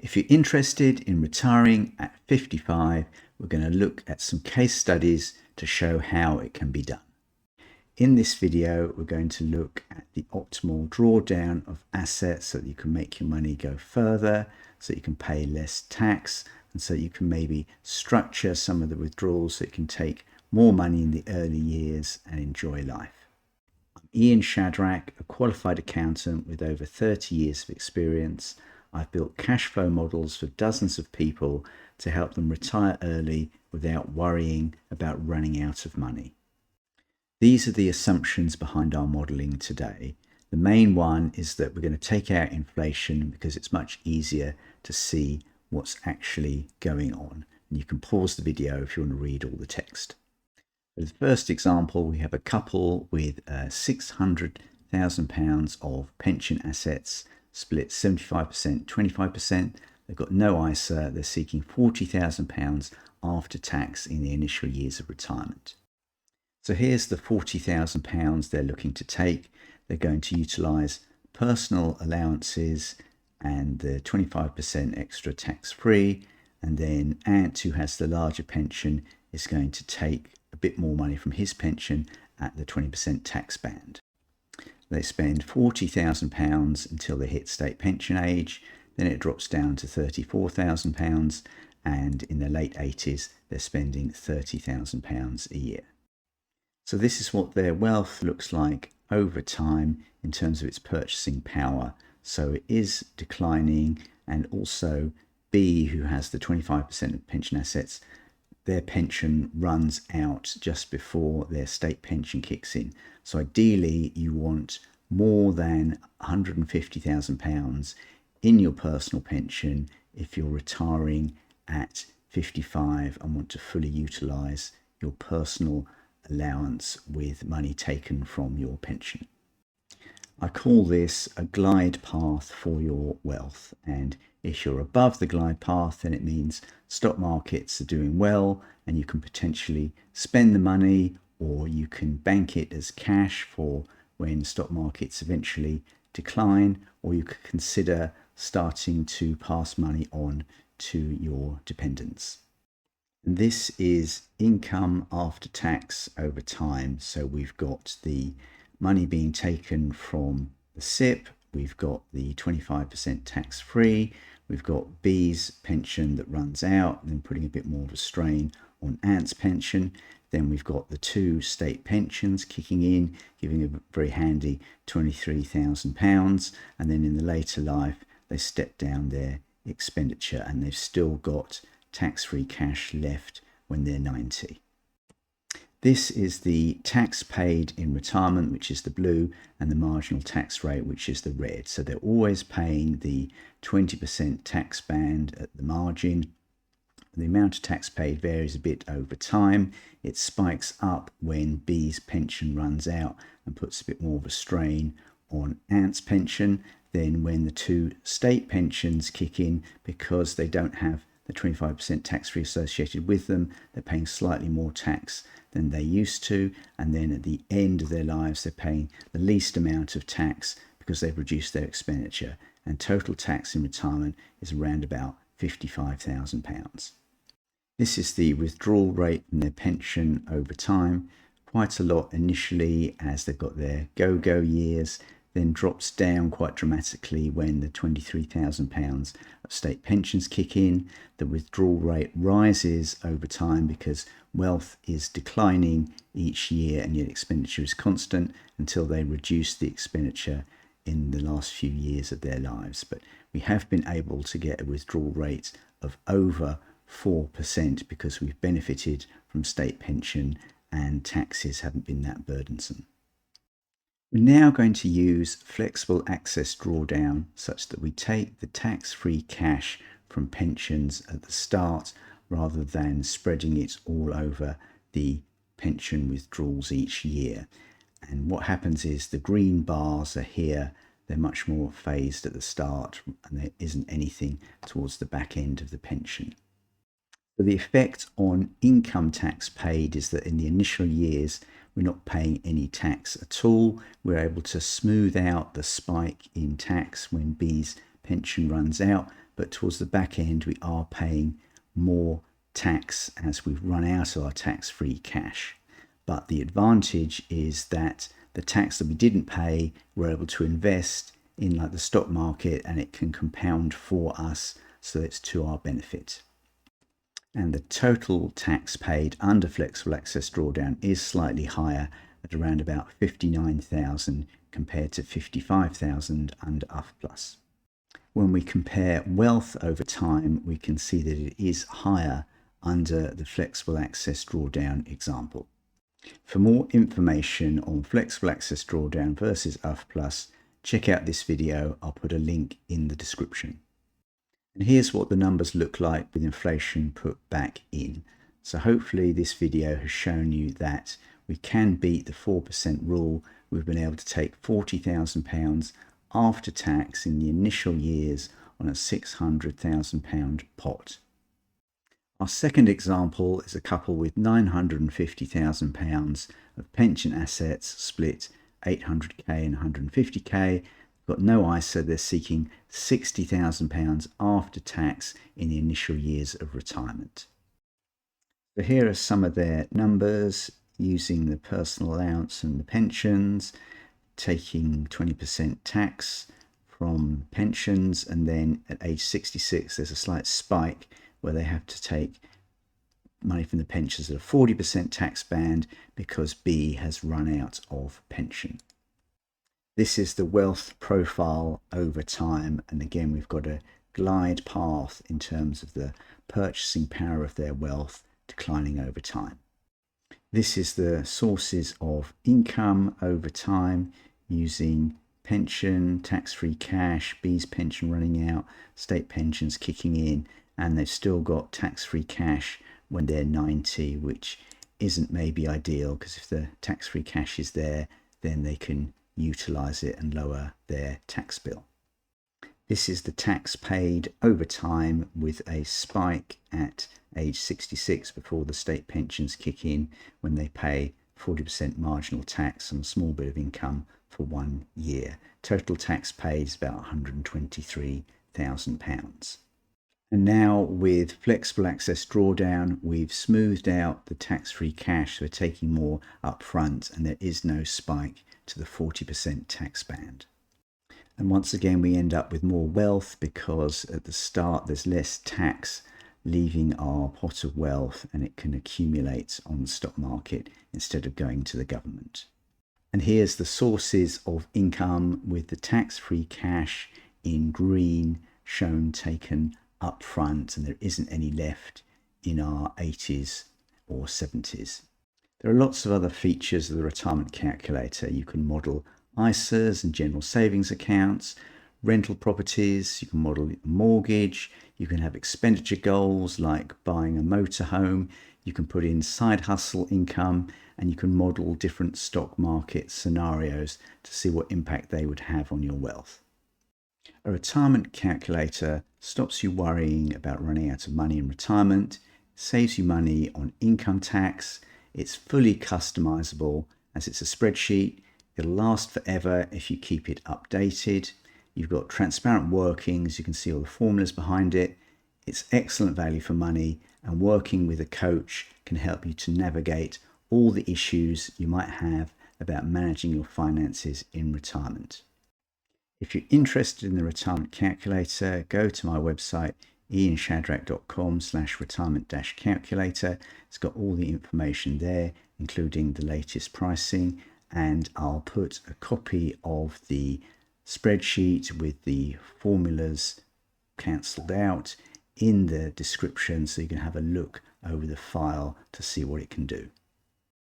If you're interested in retiring at 55, we're going to look at some case studies to show how it can be done. In this video, we're going to look at the optimal drawdown of assets so that you can make your money go further, so that you can pay less tax, and so you can maybe structure some of the withdrawals so you can take more money in the early years and enjoy life. I'm Ian Shadrack, a qualified accountant with over 30 years of experience. I've built cash flow models for dozens of people to help them retire early without worrying about running out of money. These are the assumptions behind our modeling today. The main one is that we're going to take out inflation because it's much easier to see what's actually going on. And you can pause the video if you want to read all the text. For the first example, we have a couple with £600,000 of pension assets, split 75%, 25%. They've got no ISA. They're seeking £40,000 after tax in the initial years of retirement. So here's the £40,000 they're looking to take. They're going to utilise personal allowances and the 25% extra tax-free. And then Ant, who has the larger pension, is going to take a bit more money from his pension at the 20% tax band. They spend £40,000 until they hit state pension age. Then it drops down to £34,000, and in their late 80s, they're spending £30,000 a year. So this is what their wealth looks like over time in terms of its purchasing power. So it is declining, and also B, who has the 25% of pension assets, their pension runs out just before their state pension kicks in. So ideally, you want more than £150,000 in your personal pension if you're retiring at 55 and want to fully utilise your personal allowance with money taken from your pension. I call this a glide path for your wealth, and if you're above the glide path, then it means stock markets are doing well and you can potentially spend the money, or you can bank it as cash for when stock markets eventually decline, or you could consider starting to pass money on to your dependents. And this is income after tax over time. So we've got the money being taken from the SIP, we've got the 25% tax-free, we've got B's pension that runs out and then putting a bit more of a strain on Ant's pension. Then we've got the two state pensions kicking in, giving a very handy £23,000. And then in the later life, they step down their expenditure and they've still got tax-free cash left when they're 90. This is the tax paid in retirement, which is the blue, and the marginal tax rate, which is the red. So they're always paying the 20% tax band at the margin. The amount of tax paid varies a bit over time. It spikes up when B's pension runs out and puts a bit more of a strain on Ant's pension. Then when the two state pensions kick in, because they don't have the 25% tax-free associated with them, they're paying slightly more tax than they used to. And then at the end of their lives, they're paying the least amount of tax because they've reduced their expenditure. And total tax in retirement is around about £55,000. This is the withdrawal rate from their pension over time. Quite a lot initially as they've got their go-go years, then drops down quite dramatically when the £23,000 of state pensions kick in. The withdrawal rate rises over time because wealth is declining each year and yet expenditure is constant until they reduce the expenditure in the last few years of their lives. But we have been able to get a withdrawal rate of over 4% because we've benefited from state pension and taxes haven't been that burdensome. We're now going to use flexible access drawdown such that we take the tax-free cash from pensions at the start rather than spreading it all over the pension withdrawals each year. And what happens is the green bars are here, they're much more phased at the start and there isn't anything towards the back end of the pension. So the effect on income tax paid is that in the initial years, we're not paying any tax at all. We're able to smooth out the spike in tax when B's pension runs out but towards the back end we are paying more tax as we've run out of our tax-free cash. But the advantage is that the tax that we didn't pay, we're able to invest in like the stock market, and it can compound for us, so it's to our benefit. And the total tax paid under flexible access drawdown is slightly higher at around about 59,000 compared to 55,000 under UFPLS. When we compare wealth over time, we can see that it is higher under the flexible access drawdown example. For more information on flexible access drawdown versus UFPLS, check out this video. I'll put a link in the description. And here's what the numbers look like with inflation put back in. So hopefully this video has shown you that we can beat the 4% rule. We've been able to take £40,000 after tax in the initial years on a £600,000 pot. Our second example is a couple with £950,000 of pension assets split 800k and 150k. Got no ISA, they're seeking £60,000 after tax in the initial years of retirement. So here are some of their numbers using the personal allowance and the pensions, taking 20% tax from pensions, and then at age 66 there's a slight spike where they have to take money from the pensions at a 40% tax band because B has run out of pension. This is the wealth profile over time, and again we've got a glide path in terms of the purchasing power of their wealth declining over time. This is the sources of income over time using pension, tax-free cash, B's pension running out, state pensions kicking in, and they've still got tax-free cash when they're 90, which isn't maybe ideal, because if the tax-free cash is there, then they can utilize it and lower their tax bill. This is the tax paid over time with a spike at age 66 before the state pensions kick in, when they pay 40% marginal tax on a small bit of income for 1 year. Total tax paid is about £123,000. And now with flexible access drawdown, we've smoothed out the tax-free cash, so we're taking more up front, and there is no spike to the 40% tax band. And once again we end up with more wealth because at the start there's less tax leaving our pot of wealth, and it can accumulate on the stock market instead of going to the government. And here's the sources of income with the tax-free cash in green shown taken up front, and there isn't any left in our 80s or 70s. There are lots of other features of the retirement calculator. You can model ISAs and general savings accounts, rental properties, you can model a mortgage, you can have expenditure goals like buying a motorhome, you can put in side hustle income, and you can model different stock market scenarios to see what impact they would have on your wealth. A retirement calculator stops you worrying about running out of money in retirement, saves you money on income tax. It's fully customizable as it's a spreadsheet. It'll last forever if you keep it updated. You've got transparent workings. You can see all the formulas behind it. It's excellent value for money, and working with a coach can help you to navigate all the issues you might have about managing your finances in retirement. If you're interested in the retirement calculator, go to my website, ianshadrack.com/retirement-calculator. It's got all the information there, including the latest pricing, and I'll put a copy of the spreadsheet with the formulas cancelled out in the description, so you can have a look over the file to see what it can do.